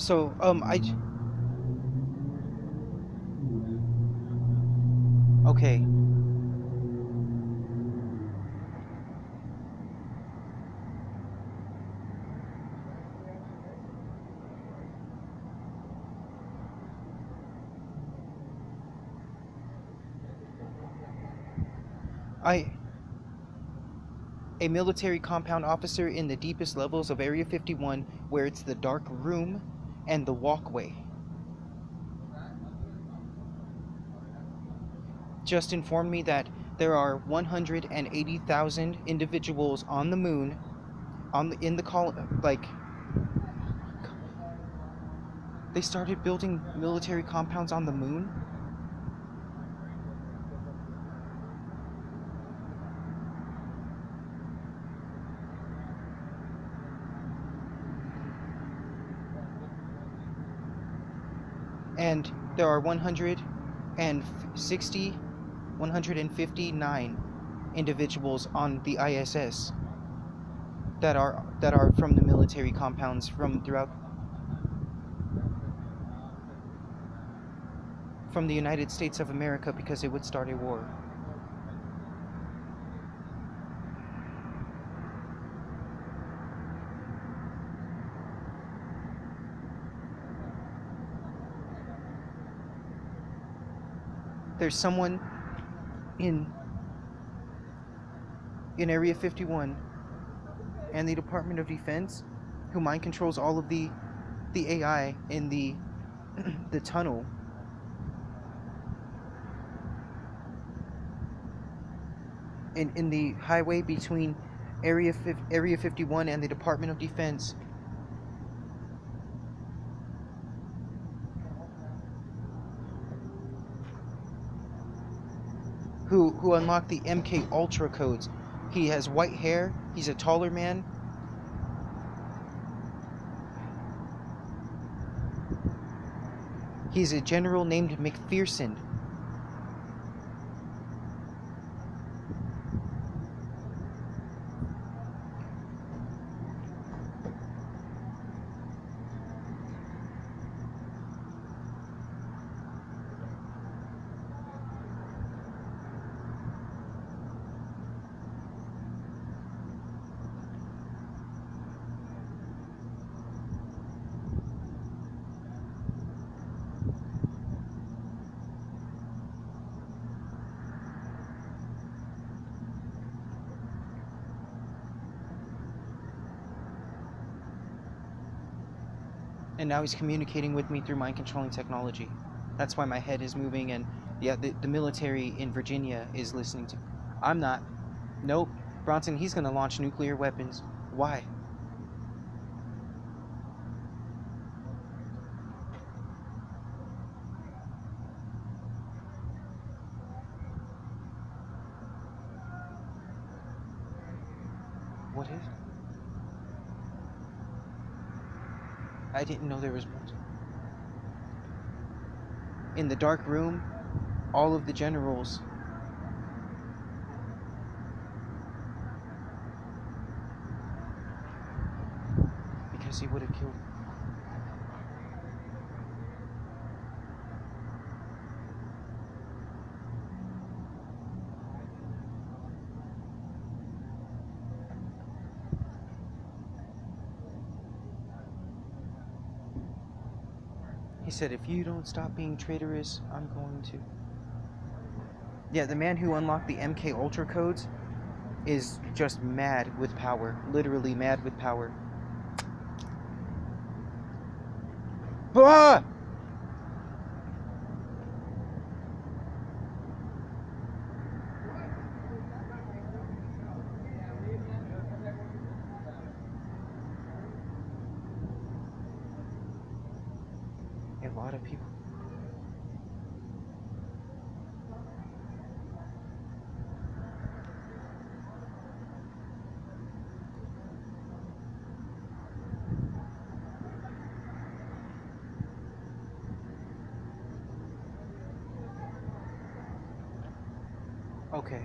So, okay. I, a military compound officer in the deepest levels of Area 51, where it's the dark room and the walkway, just informed me that there are 180,000 individuals on the moon, in the like they started building military compounds on the moon. And there are 160, 159 individuals on the ISS that are from the military compounds from throughout from the United States of America, because it would start a war. There's someone in Area 51 and the Department of Defense who mind controls all of the AI in the the tunnel, in the highway between Area 51 and the Department of Defense, who unlocked the MK Ultra codes. He has white hair. He's a taller man. He's a general named McPherson. And now he's communicating with me through mind controlling technology. That's why my head is moving, and yeah, the military in Virginia is listening to. I'm not. Nope. Bronson, he's gonna launch nuclear weapons. Why? What is? I didn't know there was one. In the dark room, all of the generals. Because he would have killed. He said, if you don't stop being traitorous, I'm going to. Yeah, the man who unlocked the MK Ultra codes is just mad with power. Literally mad with power. Ah! A lot of people. Okay.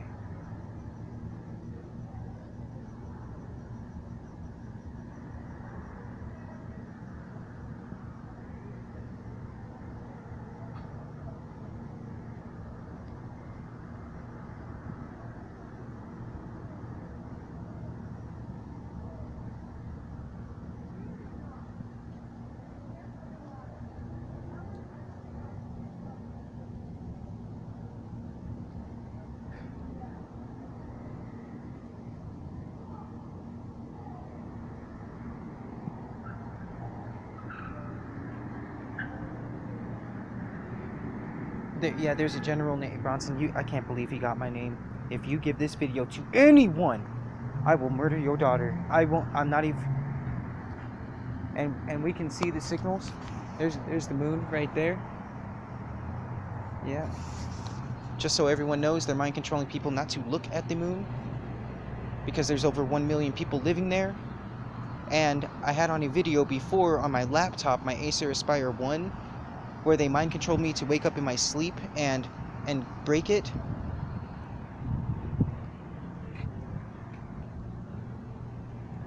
there's a general named Bronson. I can't believe he got my name. If you give this video to anyone, I will murder your daughter. I won't. I'm not even. And we can see the signals. There's the moon right there. Yeah. Just so everyone knows, they're mind controlling people not to look at the moon, because there's over 1 million people living there. And I had on a video before on my laptop, my Acer Aspire 1, where they mind controlled me to wake up in my sleep and break it.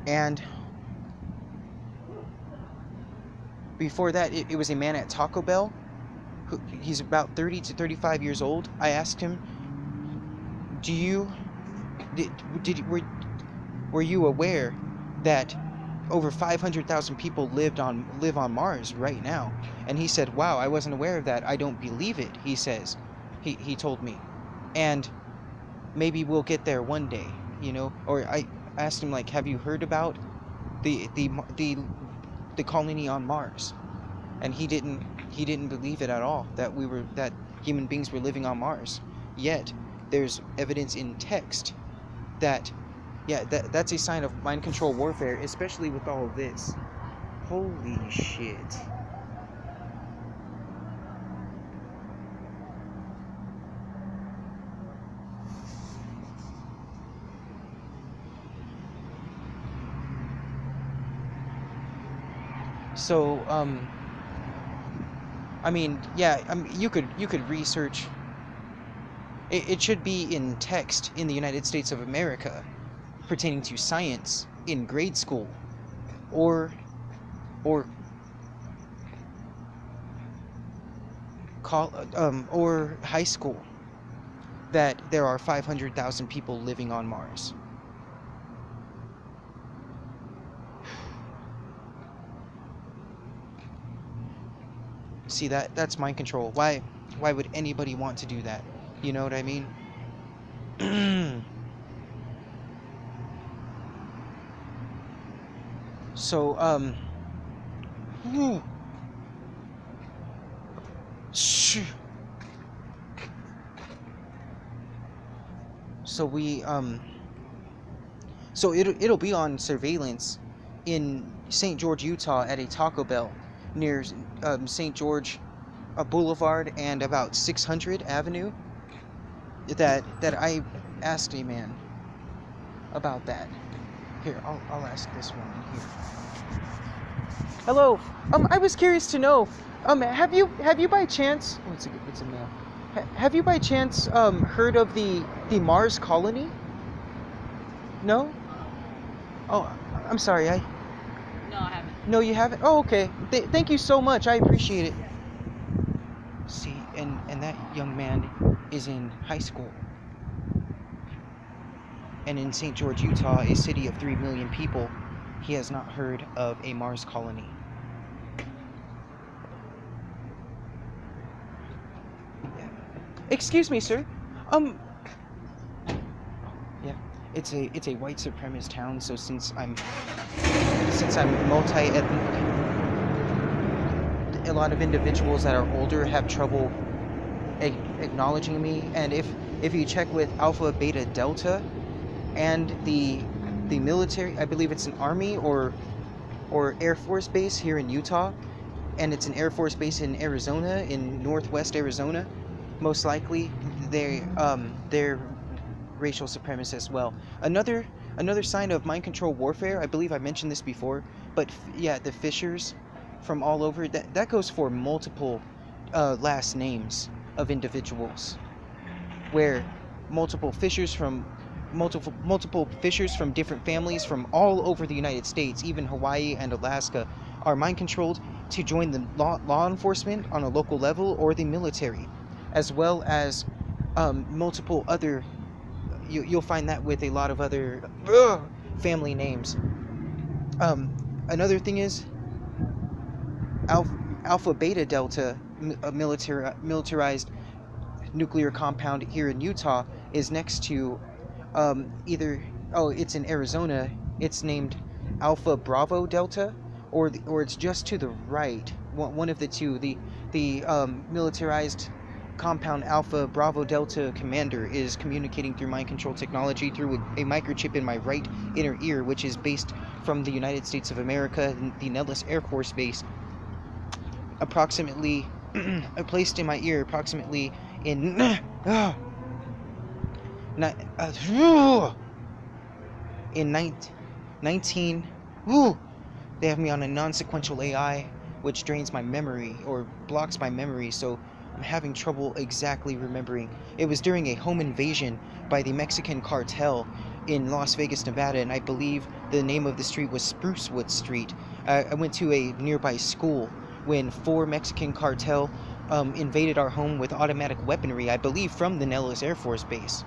And before that, it was a man at Taco Bell. He's about 30 to 35 years old. I asked him, were you aware that over 500,000 people live on Mars right now? And he said, wow, I wasn't aware of that. I don't believe it, he says. He told me. And maybe we'll get there one day, Or I asked him, like, have you heard about the colony on Mars? And he didn't believe it at all, that human beings were living on Mars. Yet there's evidence in text that that's a sign of mind control warfare, especially with all of this. Holy shit. So, you could research. It should be in text in the United States of America, pertaining to science in grade school, or high school, that there are 500,000 people living on Mars. See, that's mind control. Why would anybody want to do that? You know what I mean? So, so it'll be on surveillance in St. George, Utah, at a Taco Bell near St. George Boulevard and about 600 Avenue. That I asked a man about that. Here, I'll ask this one here. Hello. I was curious to know. Have you by chance? Oh, it's a male. Have you by chance heard of the Mars colony? No. Oh, I'm sorry. No, I haven't. No, you haven't? Oh, okay. Thank you so much. I appreciate it. See, and that young man is in high school. And in St. George, Utah, a city of 3 million people, he has not heard of a Mars colony. Yeah. Excuse me, sir. Yeah. It's a white supremacist town, so since I'm multi-ethnic, a lot of individuals that are older have trouble acknowledging me. And if you check with Alpha, Beta, Delta, and the military, I believe it's an Army or Air Force base here in Utah, and it's an Air Force base in Arizona, in northwest Arizona, most likely they're racial supremacists as well. Another sign of mind control warfare, I believe I mentioned this before, but yeah, the fishers from all over, that goes for multiple last names of individuals, where multiple fishers from different families from all over the United States, even Hawaii and Alaska, are mind controlled to join the law enforcement on a local level or the military, as well as multiple other. You'll find that with a lot of other family names. Another thing is Alpha Beta Delta, a militarized nuclear compound here in Utah, is next to it's in Arizona. It's named Alpha Bravo Delta, or it's just to the right. One of the two. The militarized Compound Alpha Bravo Delta commander is communicating through mind control technology through a microchip in my right inner ear, which is based from the United States of America, the Nellis Air Force Base, approximately placed in my ear approximately in in 19 they have me on a non-sequential AI, which drains my memory or blocks my memory, so I'm having trouble exactly remembering. It was during a home invasion by the Mexican cartel in Las Vegas, Nevada, and I believe the name of the street was Sprucewood Street. I went to a nearby school when 4 Mexican cartel invaded our home with automatic weaponry, I believe from the Nellis Air Force Base,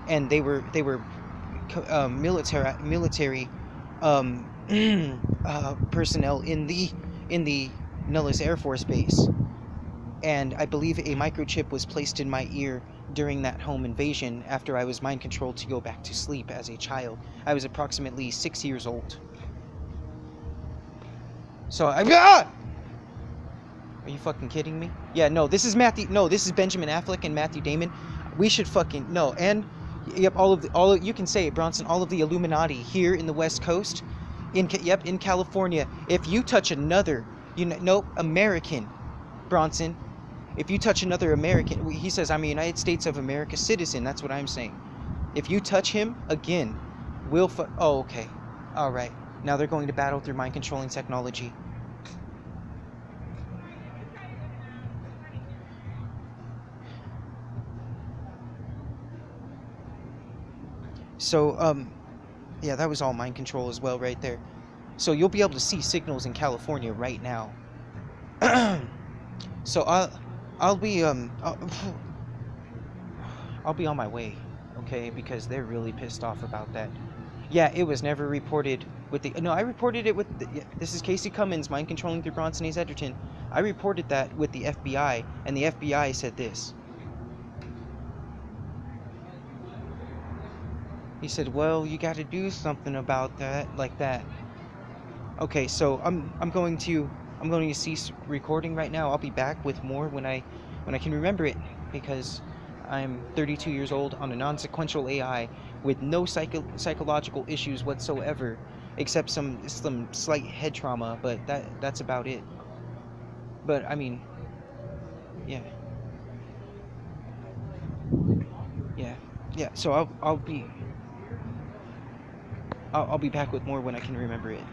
and they were military personnel in the Nellis Air Force Base, and I believe a microchip was placed in my ear during that home invasion after I was mind controlled to go back to sleep as a child. I was approximately 6 years old. So Are you fucking kidding me? Yeah, no, this is this is Benjamin Affleck and Matthew Damon. We should fucking no, and yep, you can say it, Bronson, all of the Illuminati here in the West Coast, in California. If you touch another, American, Bronson, if you touch another American, he says I'm a United States of America citizen. That's what I'm saying. If you touch him again, oh, okay, all right. Now they're going to battle through mind controlling technology. So, yeah, that was all mind control as well right there. So you'll be able to see signals in California right now. So I'll be on my way, okay? Because they're really pissed off about that. Yeah, it was never reported with the... No, I reported it with... This is Casey Cummins, mind controlling through Bronson A's Edgerton. I reported that with the FBI, and the FBI said this. He said, well, you got to do something about that, like that. Okay, so I'm going to cease recording right now. I'll be back with more when I can remember it, because I'm 32 years old on a non-sequential AI with no psychological issues whatsoever, except some slight head trauma, but that's about it. But I mean, yeah. So I'll be back with more when I can remember it.